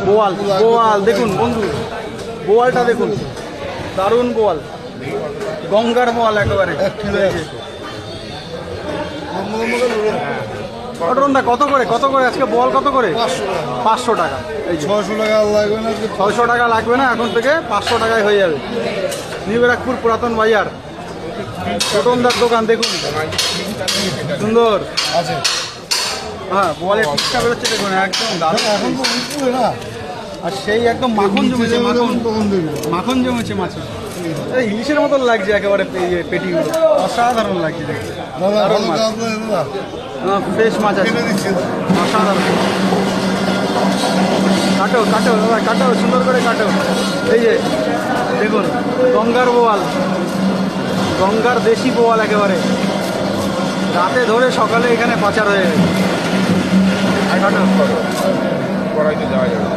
বোয়াল বোয়াল দেখুন বন্ধু, বোয়ালটা দেখুন, দারুণ বোয়াল, গঙ্গার বোয়াল একেবারে। অটরনদা কত করে, কত করে আজকে বোয়াল কত করে? 500 টাকা। এই 600 টাকা লাগবে না, 600 টাকা লাগবে না, এখন থেকে 500 টাকায় হয়ে যাবে। নিউ ব্যারাকপুর পুরাতন বাজার, ছোটনদার দোকান দেখুন, সুন্দর আছে। হ্যাঁ বোয়ালের পিসটা বেরোচ্ছে দেখুন, একদম দারুণ। এখন তো বুঝতে না, আর সেই একদম মাখন জমেছে, মাখন মাখন জমেছে মাছে। এই ইলিশের মতন লাগছে একেবারে পেটিগুলো, অসাধারণ লাগছে দেখতে। দারুণ মাছ, ফ্রেশ মাছ আছে, অসাধারণ। কাটো কাটো দাদা, কাটো সুন্দর করে কাটো। এই যে দেখুন গঙ্গার বোয়াল, গঙ্গার দেশি বোয়াল একেবারে, রাতে ধরে সকালে এখানে পাচার হয়ে গেছে। কাটো কড়াইতে যাওয়া যাবে।